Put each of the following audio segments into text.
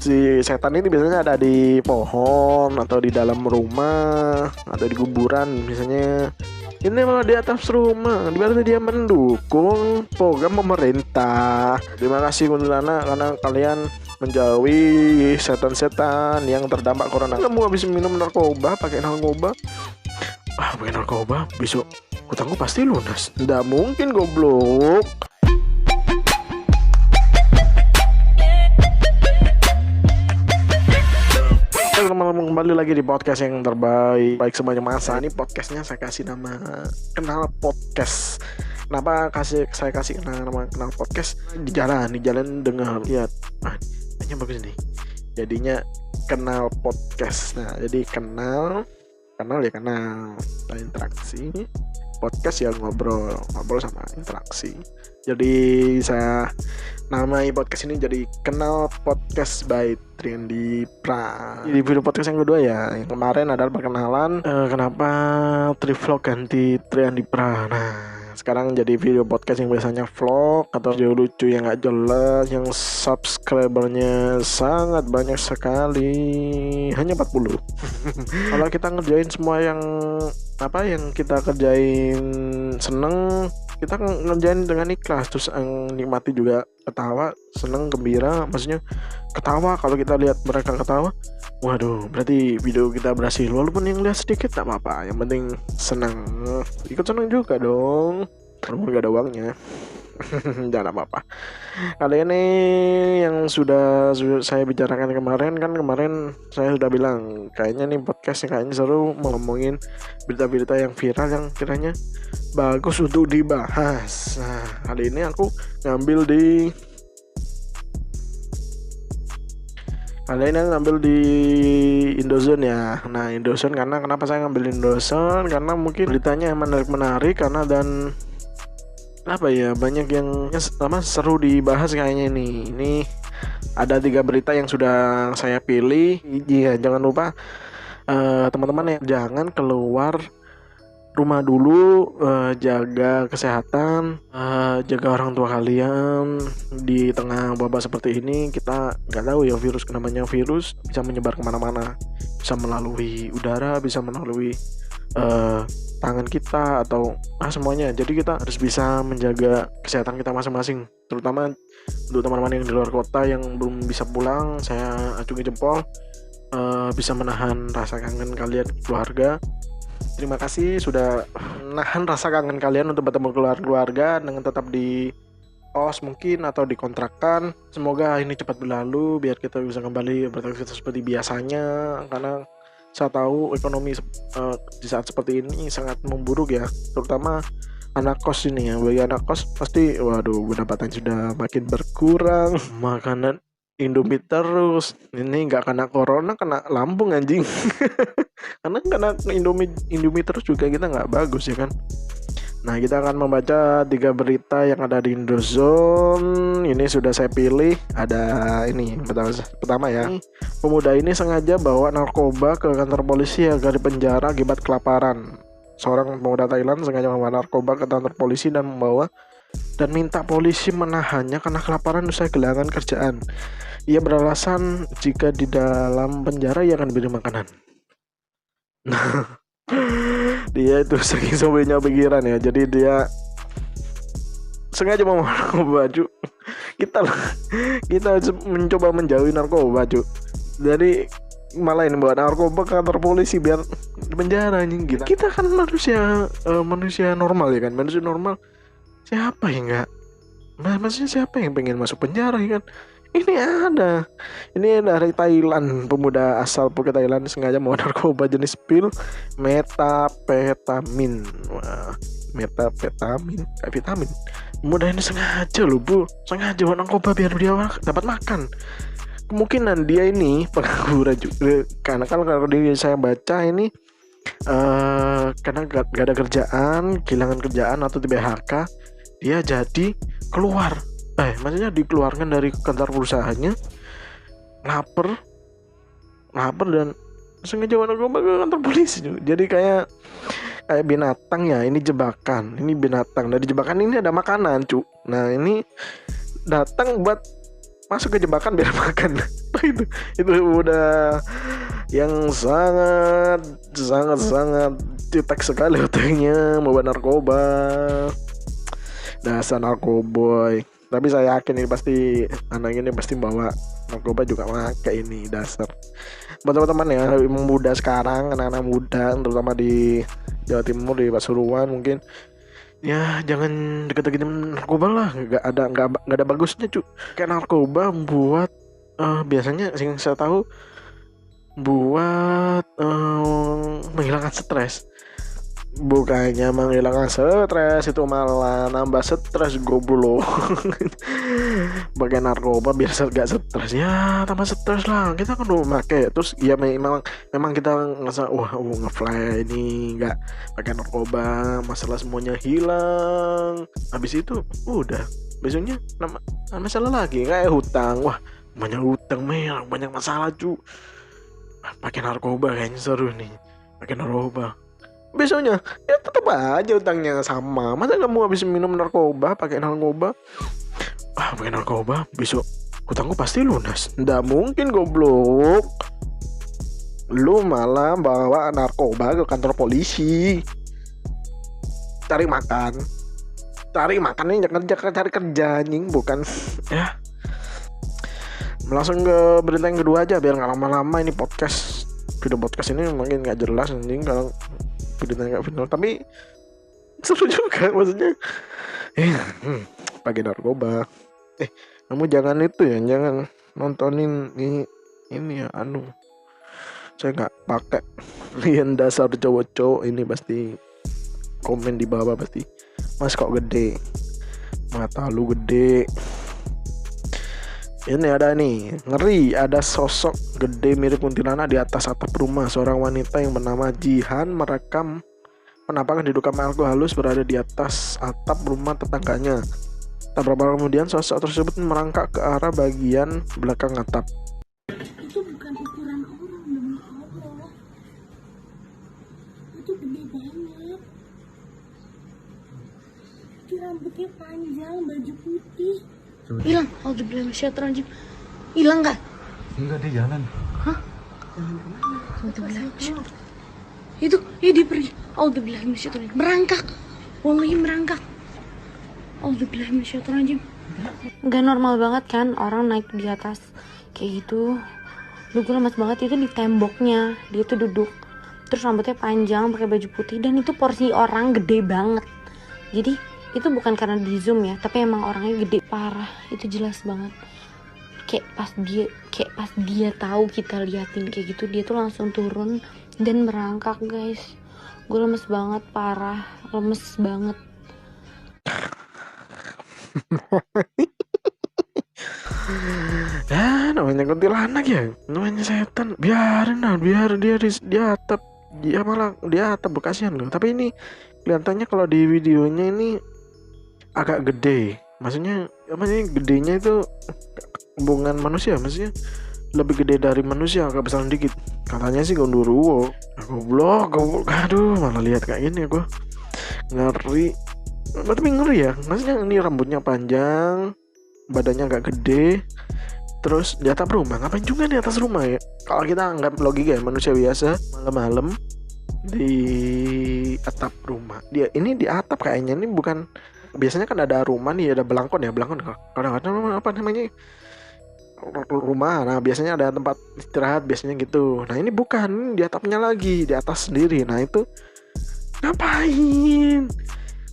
si setan ini biasanya ada di pohon atau di dalam rumah atau di kuburan misalnya. Ini malah di atas rumah, berarti dia mendukung program pemerintah. Terima kasih kuntilanak karena kalian menjauhi setan-setan yang terdampak corona. Kamu habis minum narkoba, pakai narkoba, pakai narkoba, besok utangku pasti lunas. Nggak mungkin goblok. Kembali lagi di podcast yang terbaik sebanyak masa. Ini podcastnya saya kasih nama Kenal Podcast. Kenapa saya kasih nama Kenal Podcast? Di jalan dengar lihat, kayaknya bagus nih. Jadinya Kenal Podcast. Nah, jadi kenal ya kenal, interaksi. Podcast ya ngobrol sama interaksi. Jadi saya namai podcast ini jadi Kenal Podcast by Triandi Pra. Di video podcast yang kedua ya, yang kemarin adalah perkenalan kenapa Trivlog ganti Triandi Pra. Nah, sekarang jadi video podcast yang biasanya vlog atau video lucu yang gak jelas, yang subscribernya sangat banyak sekali, hanya 40. Kalau kita ngerjain semua yang kita kerjain seneng, kita ngerjain dengan ikhlas, terus nikmati juga, ketawa, seneng, gembira, maksudnya ketawa. Kalau kita lihat mereka ketawa, waduh, berarti video kita berhasil. Walaupun yang lihat sedikit tak apa-apa, yang penting senang. Ikut senang juga dong, walaupun gak ada uangnya. Jangan apa-apa. Kali ini yang sudah saya bicarakan kemarin saya sudah bilang kayaknya nih podcastnya kayaknya seru, mau ngomongin berita-berita yang viral yang kiranya bagus untuk dibahas. Nah, kali ini aku ngambil di Indozone ya. Nah, Indozone kenapa saya ngambil Indozone? Karena mungkin beritanya menarik dan banyak yang seru dibahas kayaknya nih. Ini ada 3 berita yang sudah saya pilih. Iya, jangan lupa teman-teman ya, jangan keluar rumah dulu, jaga kesehatan, jaga orang tua kalian di tengah wabah seperti ini. Kita nggak tahu ya, namanya virus bisa menyebar kemana-mana, bisa melalui udara, bisa melalui tangan kita atau semuanya. Jadi kita harus bisa menjaga kesehatan kita masing-masing, terutama untuk teman-teman yang di luar kota yang belum bisa pulang. Saya acungi jempol, bisa menahan rasa kangen kalian keluarga. Terima kasih sudah menahan rasa kangen kalian untuk bertemu keluarga dengan tetap di kos mungkin atau dikontrakan. Semoga ini cepat berlalu biar kita bisa kembali beraktivitas seperti biasanya, karena saya tahu ekonomi di saat seperti ini sangat memburuk ya, terutama anak kos ini ya. Bagi anak kos pasti pendapatan sudah makin berkurang, makanan Indomie terus. Ini nggak kena corona, kena lambung anjing. Karena kena Indomie terus juga kita nggak bagus ya kan. Nah, kita akan membaca 3 berita yang ada di Indozone. Ini sudah saya pilih. Ada ini pertama ya. Pemuda ini sengaja bawa narkoba ke kantor polisi agar dipenjara akibat kelaparan. Seorang pemuda Thailand sengaja membawa narkoba ke kantor polisi dan minta polisi menahannya karena kelaparan usai kehilangan kerjaan. Ia beralasan jika di dalam penjara ia akan diberi makanan. Dia itu saking sobenya pikiran ya, jadi dia sengaja mau baju. Kita mencoba menjauhi narkoba, cu. Jadi malah ini bawa narkoba ke kantor polisi biar di penjara anjing. Kita kan manusia normal ya kan, manusia normal. Siapa yang enggak? Maksudnya siapa yang pengen masuk penjara ya kan? Ini dari Thailand, pemuda asal Phuket Thailand sengaja membawa narkoba jenis pil metapetamin. Vitamin. Pemuda ini sengaja bawa narkoba biar dia dapat makan. Kemungkinan dia ini pengangguran juga, karena kalau saya baca ini karena gak ada kerjaan, kehilangan kerjaan atau di PHK, dia jadi keluar. Maksudnya dikeluarkan dari kantor perusahaannya, lapar dan sengaja narkoba ke kantor polisi. Jadi kayak binatang ya, ini jebakan. Dari jebakan ini ada makanan, cu. Nah, ini datang buat masuk ke jebakan biar makan. Itu udah yang sangat cetek sekali otaknya mau narkoba. Dasar narkoboy. Tapi saya yakin ini pasti anak ini pasti bawa narkoba juga pakai ini dasar. Buat teman-teman ya muda sekarang, anak-anak muda terutama di Jawa Timur, di Pasuruan mungkin, ya jangan deket-deketin narkoba lah. Nggak ada bagusnya cu. Kayak narkoba buat biasanya yang saya tahu buat menghilangkan stres. Bukannya menghilangkan stres, itu malah nambah stres goblok. Pakai narkoba biar gak stres, ya tambah stres lah. Kita kan udah pakai terus ya memang kita ngerasa ngefly ini nggak pakai narkoba, masalah semuanya hilang. Habis itu udah besoknya masalah lagi kayak hutang. Wah banyak hutang banyak masalah cu. Pakai narkoba kayaknya seru nih, pakai narkoba. Besoknya ya tetap aja utangnya sama. Masa kamu habis minum narkoba, pakai narkoba, pakai narkoba, besok utangku pasti lunas? Nggak mungkin goblok. Lu malah bawa narkoba ke kantor polisi, cari makan ini cari kerja anjing, bukan ya. Langsung ke berita yang kedua aja biar nggak lama-lama. Ini video podcast ini mungkin nggak jelas anjing kalau videonya nggak final, tapi seru juga maksudnya. Pakai narkoba. Kamu jangan jangan nontonin ini ya saya nggak pakai. Lian dasar cowok-cowok ini pasti komen di bawah pasti, mas kok gede, mata lu gede. Ini ada nih, ngeri, ada sosok gede mirip kuntilanak di atas atap rumah. Seorang wanita yang bernama Jihan merekam penampakan diduga makhluk halus berada di atas atap rumah tetangganya. Tak berapa kemudian sosok tersebut merangkak ke arah bagian belakang atap. Itu bukan ukuran orang, demi Allah. Itu gede banget. Itu rambutnya panjang, baju putih. Hilang, Alhamdulillah. Hilang nggak? Enggak, dia jalan. Hah? Alhamdulillah. Itu, dia pergi. Alhamdulillah, merangkak. Wallahi merangkak. Alhamdulillah. Gak normal banget kan orang naik di atas kayak gitu. Gue lemas banget. Itu di temboknya dia tuh duduk, terus rambutnya panjang, pakai baju putih, dan itu porsi orang gede banget. Jadi itu bukan karena di zoom ya, tapi emang orangnya gede parah. Itu jelas banget. Kayak pas dia tahu kita liatin kayak gitu, dia tuh langsung turun dan merangkak guys. Gue lemes banget, parah, lemes banget. Ya namanya kuntilanak ya, namanya setan, biar dia di atap. Dia malah dia atap bekasian loh. Tapi ini kelihatannya kalau di videonya ini agak gede. Maksudnya gedenya itu hubungan manusia, maksudnya lebih gede dari manusia, agak besar dikit. Katanya sih gondoruo. Goblok. Aduh, malah lihat kayak gini gue ngeri. Tapi ngeri ya. Maksudnya ini rambutnya panjang, badannya agak gede, terus di atap rumah. Ngapain juga di atas rumah ya? Kalau kita anggap logika ya, manusia biasa malam-malam di atap rumah. Dia ini di atap kayaknya, ini bukan. Biasanya kan ada rumah nih, ada belangkon kadang-kadang apa namanya rumah. Nah biasanya ada tempat istirahat biasanya gitu. Nah ini bukan, di atapnya lagi, di atas sendiri. Nah itu ngapain?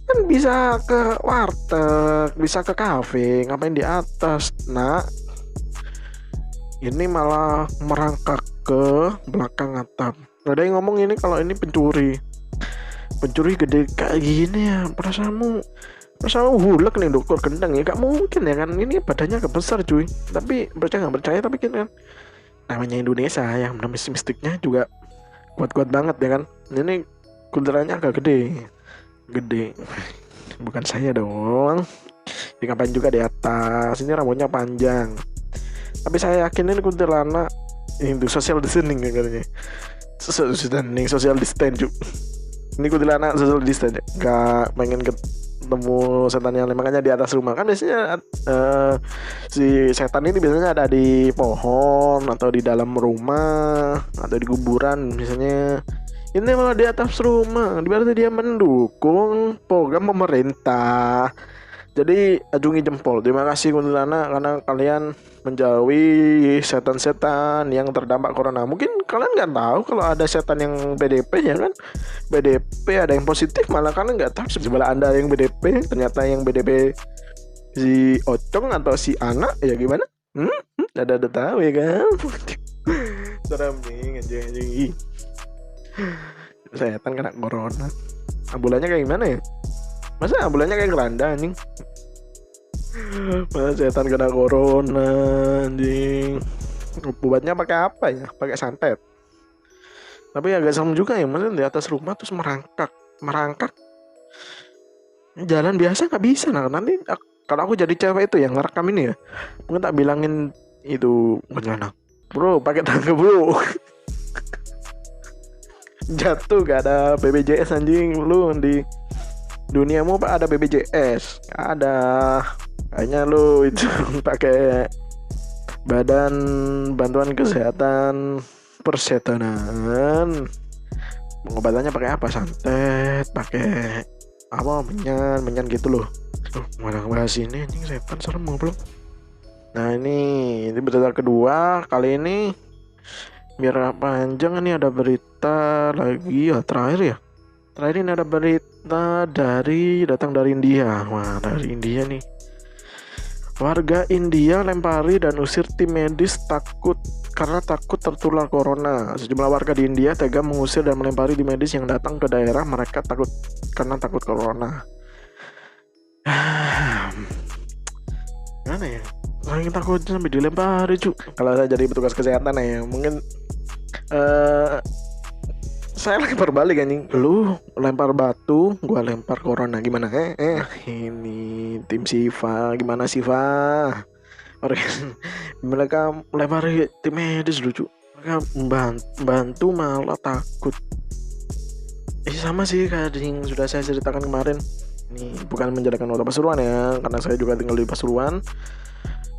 Kan bisa ke warteg, bisa ke kafe, ngapain di atas? Nah ini malah merangkak ke belakang atap. Ada yang ngomong ini kalau ini pencuri gede kayak gini ya, perasaanmu hulek nih dokter gendang ya, gak mungkin ya kan, ini badannya agak besar cuy. Tapi percaya gak percaya, tapi kan namanya Indonesia yang mistiknya juga kuat-kuat banget ya kan. Ini kuntilanaknya agak gede, bukan saya dong. Jadi ngapain juga di atas, ini rambutnya panjang. Tapi saya yakin ini kuntilanak itu social distancing ya katanya. Social distance cuy. Ini kuntilanak social distance ya, gak pengen ketemu setan yang lain, makanya di atas rumah. Kan biasanya si setan ini biasanya ada di pohon atau di dalam rumah atau di kuburan misalnya. Ini malah di atas rumah, berarti dia mendukung program pemerintah. Jadi ajungi jempol. Terima kasih kuntilanak karena kalian menjauhi setan-setan yang terdampak corona. Mungkin kalian nggak tahu kalau ada setan yang BDP ya kan. BDP ada yang positif, malah kalian nggak tahu. Sebelah Anda yang BDP, ternyata yang BDP si Ocong atau si anak ya gimana? Ada tahu ya kan? Serem nih anjing. Setan kena corona. Ambulannya kayak gimana ya? Masa ambulannya kayak keranda anjing? Masa setan kena corona anjing? Obatnya pakai apa ya? Pakai santet. Tapi agak serem juga ya, maksudnya di atas rumah terus merangkak. Jalan biasa nggak bisa. Nah nanti kalau aku jadi cewek itu yang ngerekam ini ya, mungkin tak bilangin itu kuntilanak, bro pakai tangga bro. Jatuh gak ada BPJS anjing, lu di duniamu pak ada BPJS? Gak ada. Kayaknya lu itu pakai Badan Bantuan Kesehatan Persetanan. Pengobatannya pakai apa? Santet, pakai apa? Menyan gitu loh. Mana bahas ini anjing, setan serem belum. Nah ini berita kedua kali ini. Biar panjang, ini ada berita lagi ya, terakhir ini ada berita datang dari India. Wah, dari India nih. Warga India lempari dan usir tim medis karena takut tertular corona. Sejumlah warga di India tega mengusir dan melempari tim medis yang datang ke daerah mereka karena takut corona. Gimana ya? Saking takutnya sampai dilempari cu. Kalau saya jadi petugas kesehatan ya, mungkin saya lagi berbalik anjing. Lu lempar batu, gua lempar corona, gimana? Ini tim Siva, gimana Siva? Mereka melempari tim medis lucu. Mereka membantu malah takut. Sama sih kayak yang sudah saya ceritakan kemarin. Ini bukan menjadikan kota Pasuruan ya, karena saya juga tinggal di Pasuruan.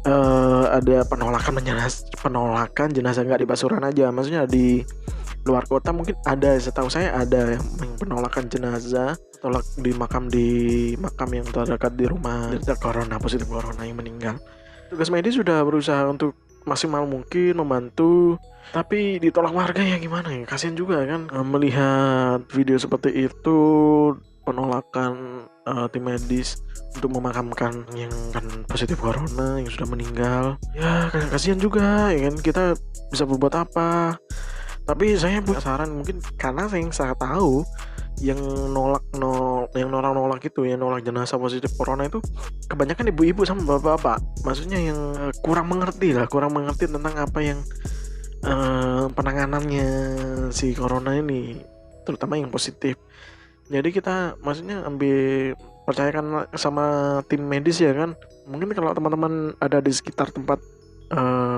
Ada penolakan jenazah nggak di Pasuruan aja, maksudnya di luar kota mungkin ada. Setahu saya ada yang penolakan jenazah tolak di makam yang terdekat di rumah positif corona yang meninggal. Tugas medis sudah berusaha untuk maksimal mungkin membantu, tapi ditolak warga ya gimana ya, kasian juga kan melihat video seperti itu, penolakan tim medis untuk memakamkan yang kan positif corona yang sudah meninggal. Ya kasihan juga ya kan, kita bisa berbuat apa. Tapi saya punya saran, mungkin karena saya tahu yang nolak itu, yang nolak jenazah positif corona itu kebanyakan ibu-ibu sama bapak-bapak. Maksudnya yang kurang mengerti tentang apa yang penanganannya si corona ini, terutama yang positif. Jadi kita maksudnya percayakan sama tim medis ya kan. Mungkin kalau teman-teman ada di sekitar tempat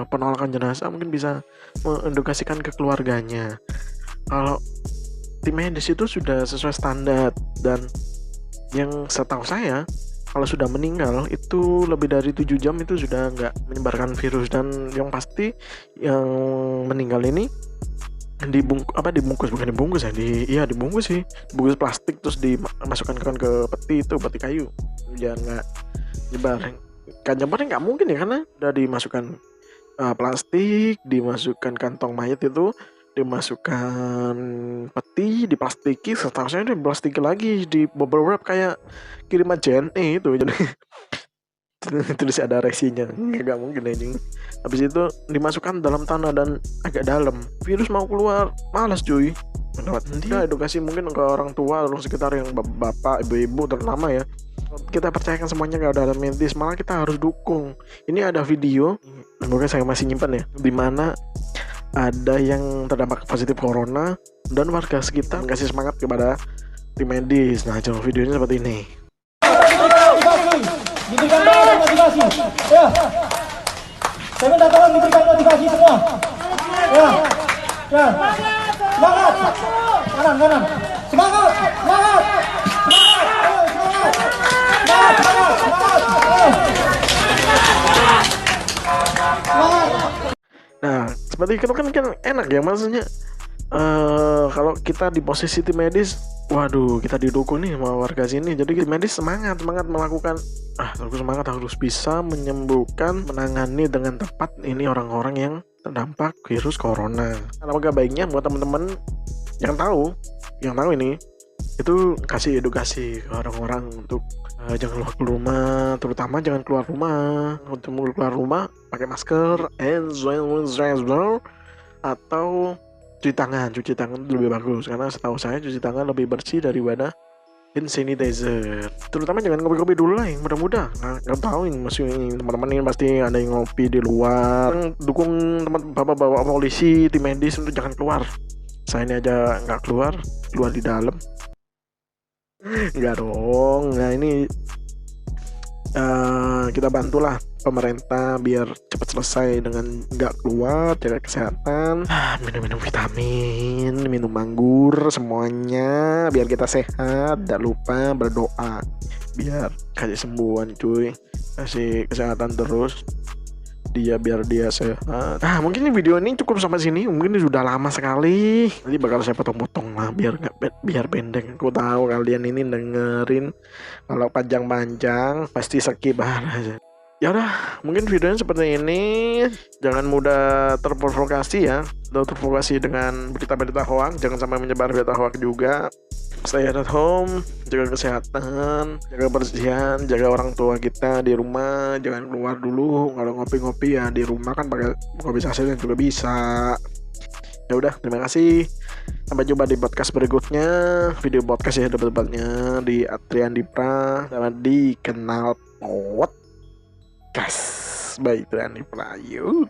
penolakan jenazah, mungkin bisa mengedukasikan ke keluarganya kalau tim medis itu sudah sesuai standar, dan yang setahu saya kalau sudah meninggal itu lebih dari 7 jam itu sudah nggak menyebarkan virus. Dan yang pasti yang meninggal ini dibungkus plastik terus dimasukkan ke peti kayu, jangan nggak nyebar. Kan nyebarnya nggak mungkin ya, karena udah dimasukkan plastik, dimasukkan kantong mayat itu, dimasukkan peti, diplastiki, setahu saya diplastiki lagi, di beberapa kayak kiriman JNE itu. Jadi tulis ada resinya, nggak mungkin anjing. Habis itu dimasukkan dalam tanah dan agak dalam, virus mau keluar malas cuy. Lewat dia edukasi mungkin ke orang tua, orang sekitar yang bapak, ibu-ibu terutama ya. Kita percayakan semuanya ke dalam medis, malah kita harus dukung. Ini ada video, semoga saya masih nyimpan ya, dimana ada yang terdampak positif corona dan warga sekitar kasih semangat kepada tim medis. Nah, coba videonya seperti ini. Diberikan doa motivasi. Ya. Saya minta tolong diberikan motivasi semua. Ya. Semangat. Kanan. Semangat. Semangat. seperti itu kan enak ya, maksudnya kalau kita di posisi tim medis, waduh kita didukung nih sama warga sini, jadi tim medis semangat melakukan harus bisa menyembuhkan, menangani dengan tepat ini orang-orang yang terdampak virus corona. Alangkah baiknya buat teman-teman yang tahu ini itu kasih edukasi ke orang-orang untuk jangan keluar rumah, terutama jangan keluar rumah, untuk keluar rumah pakai masker atau cuci tangan itu lebih bagus, karena setahu saya cuci tangan lebih bersih daripada hand sanitizer. Terutama jangan ngopi-ngopi dulu lah, yang mudah-mudah nggak tahu ini teman-teman ini pasti ada yang ngopi di luar. Dukung teman bapak-bapak polisi, tim medis untuk jangan keluar. Saya ini aja nggak keluar di dalam. Nggak dong. Nah ini kita bantulah pemerintah biar cepat selesai dengan nggak keluar, jaga kesehatan, minum vitamin, minum anggur, semuanya biar kita sehat. Tidak lupa berdoa biar kasih sembuhan cuy, kasih kesehatan terus biar dia sehat. Mungkin video ini cukup sampai sini, mungkin ini sudah lama sekali, nanti bakal saya potong-potong lah biar pendek. Aku tahu kalian ini dengerin kalau panjang-panjang pasti skip aja. Ya udah, mungkin videonya seperti ini. Jangan mudah terprovokasi ya, terprovokasi dengan berita-berita hoax. Jangan sampai menyebar berita hoax juga. Stay at home, jaga kesehatan, jaga kebersihan, jaga orang tua kita di rumah. Jangan keluar dulu. Kalau ngopi-ngopi ya di rumah kan pakai kopi saset juga bisa. Ya udah, terima kasih. Sampai jumpa di podcast berikutnya. Video podcast ya debat-debatnya di Adrian Dipra, sama di Kenal Podcast by Adrian Dipra. Yuk.